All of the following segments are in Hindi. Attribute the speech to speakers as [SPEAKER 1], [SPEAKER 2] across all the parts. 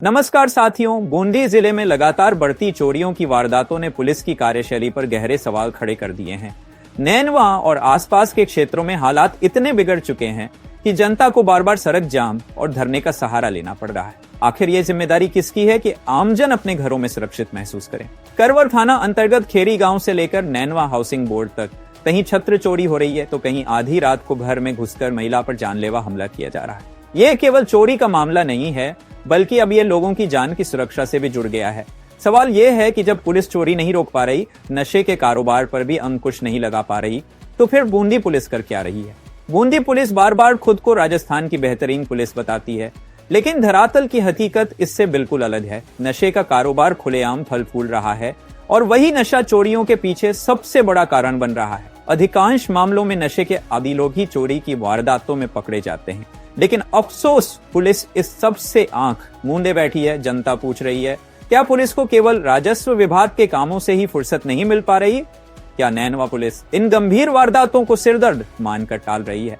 [SPEAKER 1] नमस्कार साथियों, बूंदी जिले में लगातार बढ़ती चोरियों की वारदातों ने पुलिस की कार्यशैली पर गहरे सवाल खड़े कर दिए हैं। नैनवा और आसपास के क्षेत्रों में हालात इतने बिगड़ चुके हैं कि जनता को बार बार सड़क जाम और धरने का सहारा लेना पड़ रहा है। आखिर ये जिम्मेदारी किसकी है कि आमजन अपने घरों में सुरक्षित महसूस करें? करवर थाना अंतर्गत खेरी गांव से लेकर नैनवा हाउसिंग बोर्ड तक कहीं छत्र चोरी हो रही है तो कहीं आधी रात को घर में घुसकर महिला पर जानलेवा हमला किया जा रहा है। ये केवल चोरी का मामला नहीं है, बल्कि अब ये लोगों की जान की सुरक्षा से भी जुड़ गया है। सवाल ये है कि जब पुलिस चोरी नहीं रोक पा रही, नशे के कारोबार पर भी अंकुश नहीं लगा पा रही, तो फिर बूंदी पुलिस कर क्या रही है? बूंदी पुलिस बार बार खुद को राजस्थान की बेहतरीन पुलिस बताती है, लेकिन धरातल की हकीकत इससे बिल्कुल अलग है। नशे का कारोबार खुलेआम फल फूल रहा है और वही नशा चोरियों के पीछे सबसे बड़ा कारण बन रहा है। अधिकांश मामलों में नशे के आदी लोग ही चोरी की वारदातों में पकड़े जाते हैं, लेकिन अफसोस पुलिस इस सब से आंख मूंदे बैठी है। जनता पूछ रही है, क्या पुलिस को केवल राजस्व विभाग के कामों से ही फुर्सत नहीं मिल पा रही? क्या नैनवा पुलिस इन गंभीर वारदातों को सिरदर्द मानकर टाल रही है,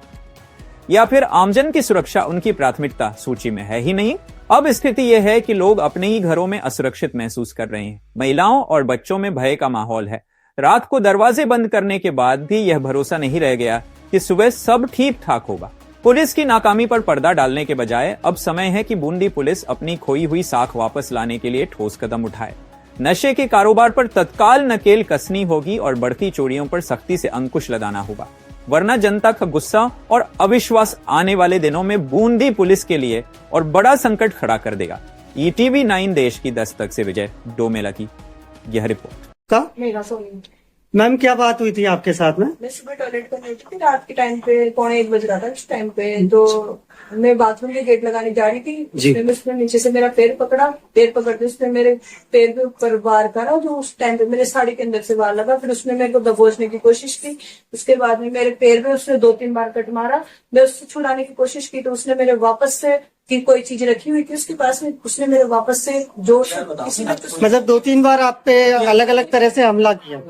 [SPEAKER 1] या फिर आमजन की सुरक्षा उनकी प्राथमिकता सूची में है ही नहीं? अब स्थिति यह है कि लोग अपने ही घरों में असुरक्षित महसूस कर रहे हैं। महिलाओं और बच्चों में भय का माहौल है। रात को दरवाजे बंद करने के बाद भी यह भरोसा नहीं रह गया कि सुबह सब ठीक ठाक होगा। पुलिस की नाकामी पर पर्दा डालने के बजाय अब समय है कि बूंदी पुलिस अपनी खोई हुई साख वापस लाने के लिए ठोस कदम उठाए। नशे के कारोबार पर तत्काल नकेल कसनी होगी और बढ़ती चोरियों पर सख्ती से अंकुश लगाना होगा, वरना जनता का गुस्सा और अविश्वास आने वाले दिनों में बूंदी पुलिस के लिए और बड़ा संकट खड़ा कर देगा। ETV 9 देश की दस्तक से विजय डोमेला की यह रिपोर्ट।
[SPEAKER 2] मैम, क्या बात हुई थी आपके साथ में?
[SPEAKER 3] मैं सुबह टॉयलेट कर रही थी, रात के टाइम पे 1:45 बज रहा था। उस टाइम पे तो मैं बाथरूम के गेट लगाने जा रही थी। उसने नीचे से मेरा पैर पकड़ा। पैर पकड़ते उसने मेरे पैर के ऊपर वार करा, जो उस टाइम पे मेरे साड़ी के अंदर से वार लगा। फिर उसने मेरे को दबोचने की कोशिश की। उसके बाद में मेरे पैर में उसने 2-3 बार कट मारा। मैं उससे छुड़ाने की कोशिश की तो उसने मेरे वापस से कि कोई चीज रखी हुई थी उसके पास में, उसने मेरे वापस से जोश
[SPEAKER 2] मतलब 2-3 बार आप पे अलग अलग तरह से हमला किया?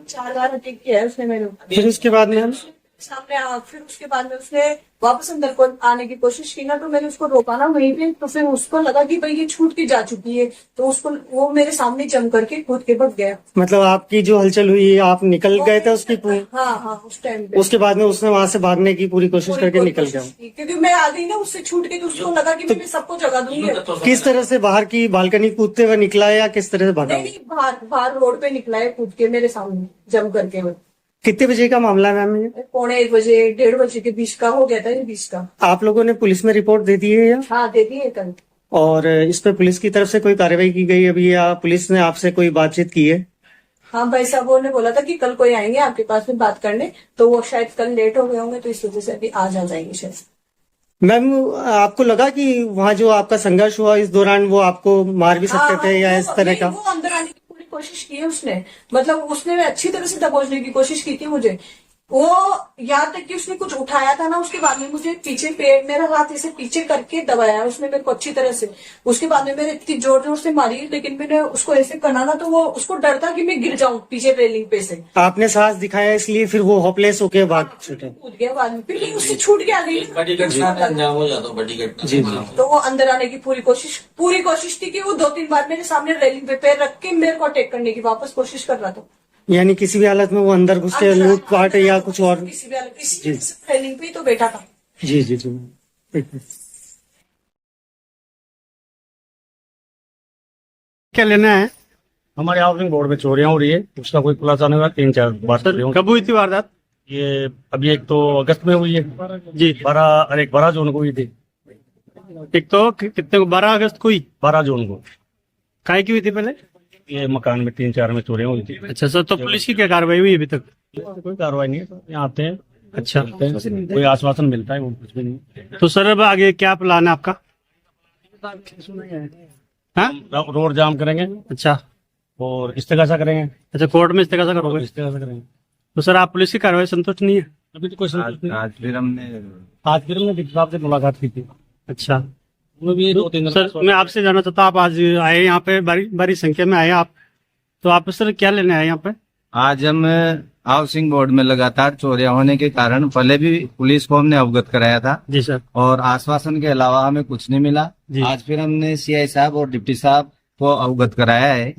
[SPEAKER 3] 4 बार अटैक किया है उसने मेरे ऊपर।
[SPEAKER 2] फिर उसके बाद में
[SPEAKER 3] सामने फिर उसके बाद में उसने वापस अंदर को आने की कोशिश की ना, तो मैंने उसको रोका ना वहीं पे। तो फिर उसको लगा कि भाई ये छूट के जा चुकी है, तो उसको वो मेरे सामने जम करके कूद के भाग गया।
[SPEAKER 2] मतलब आपकी जो हलचल हुई, आप निकल गए थे उसकी?
[SPEAKER 3] हाँ, उस टाइम पे।
[SPEAKER 2] उसके बाद में उसने वहां से भागने की पूरी कोशिश करके निकल गया,
[SPEAKER 3] क्योंकि मैं आ गई ना उससे छूट के, तो उसको लगा कि मैं सबको जगा दूंगी।
[SPEAKER 2] किस तरह से बाहर की बालकनी कूदते हुए निकला है या किस तरह से भागा?
[SPEAKER 3] नहीं, बाहर रोड पे निकला है कूद के मेरे सामने जम करके।
[SPEAKER 2] कितने बजे का मामला है मैम ये?
[SPEAKER 3] 1:45 बजे 1:30 बजे के बीच का हो गया था, 20 का।
[SPEAKER 2] आप लोगों ने पुलिस में रिपोर्ट दे दी है या?
[SPEAKER 3] हाँ, दे दी है कल।
[SPEAKER 2] और इस पे पुलिस की तरफ से कोई कार्रवाई की गई अभी, या पुलिस ने आपसे कोई बातचीत की है?
[SPEAKER 3] हाँ, भाई साहब ने बोला था कि कल कोई आएंगे आपके पास में बात करने, तो वो शायद कल लेट हो गए होंगे, तो इस वजह से अभी आज आ जाएंगे शायद।
[SPEAKER 2] मैम, आपको लगा कि वहाँ जो आपका संघर्ष हुआ इस दौरान वो आपको मार भी सकते थे या इस तरह का?
[SPEAKER 3] वो अंदर आने की पूरी कोशिश की है उसने, मतलब उसने अच्छी तरह से दबोचने की कोशिश की थी मुझे। वो यहाँ तक कि उसने कुछ उठाया था ना, उसके बाद में मुझे पीछे मेरा हाथ ऐसे पीछे करके दबाया उसने मेरे को अच्छी तरह से। उसके बाद में मैंने इतनी जोर जोर से मारी, लेकिन मैंने उसको ऐसे करना ना, तो वो उसको डर था कि मैं गिर जाऊं पीछे रेलिंग पे से।
[SPEAKER 2] आपने साहस दिखाया इसलिए फिर वो होपलेस होके भाग छूटे?
[SPEAKER 3] कूद गया बाद में, फिर उससे छूट गया गई।
[SPEAKER 2] जी।
[SPEAKER 3] तो वो अंदर आने की पूरी कोशिश थी कि वो 2-3 बार मेरे सामने रेलिंग पे पैर रख के मेरे को अटैक करने की वापस कोशिश कर रहा था।
[SPEAKER 2] यानी किसी भी हालत में वो अंदर घुस के लूट पाट या कुछ और?
[SPEAKER 3] किसी भी रेलिंग पे तो बैठा था।
[SPEAKER 2] जी।
[SPEAKER 4] क्या लेना है?
[SPEAKER 5] हमारे हाउसिंग बोर्ड में चोरियां हो रही है, उसका कोई खुलासा नहीं हुआ। 3-4 बार
[SPEAKER 4] कब हुई थी वारदात?
[SPEAKER 5] ये अभी एक तो अगस्त में हुई है
[SPEAKER 4] जी।
[SPEAKER 5] 12 जून को हुई थी।
[SPEAKER 4] एक तो कितने को? 12 अगस्त को हुई।
[SPEAKER 5] 12 जून को।
[SPEAKER 4] काय की हुई थी पहले?
[SPEAKER 5] ये मकान में 3-4 में चोरियां हुई थी।
[SPEAKER 4] अच्छा सर, तो पुलिस की क्या कार्रवाई हुई अभी तक?
[SPEAKER 5] कोई कार्रवाई नहीं है, तो यहाँ आते हैं।
[SPEAKER 4] अच्छा,
[SPEAKER 5] कोई आश्वासन मिलता है, वो कुछ भी नहीं।
[SPEAKER 4] तो सर अब आगे क्या प्लान है आपका? हाँ?
[SPEAKER 5] रोड जाम करेंगे।
[SPEAKER 4] अच्छा,
[SPEAKER 5] और इस्तेगासा करेंगे।
[SPEAKER 4] अच्छा, कोर्ट में इस्तेगासा करोगे?
[SPEAKER 5] इस्तेगासा करेंगे।
[SPEAKER 4] तो सर आप पुलिस की कार्रवाई संतुष्ट नहीं है?
[SPEAKER 5] अभी तो कोई संतुष्ट नहीं।
[SPEAKER 4] आज फिर हमने
[SPEAKER 5] डिप्टी साहब से मुलाकात की थी।
[SPEAKER 4] अच्छा,
[SPEAKER 5] भी 2-3
[SPEAKER 4] सर मैं आपसे जानना चाहता हूँ, आप आज आए यहाँ पे, बड़ी संख्या में आए आप, तो आप सर क्या लेने आए यहाँ पे?
[SPEAKER 6] आज हम हाउसिंग बोर्ड में लगातार चोरियां होने के कारण पहले भी पुलिस को हमने अवगत कराया था
[SPEAKER 4] जी सर।
[SPEAKER 6] और आश्वासन के अलावा हमें कुछ नहीं मिला।
[SPEAKER 4] जी।
[SPEAKER 6] आज फिर हमने सीआई साहब और डिप्टी साहब को अवगत कराया है।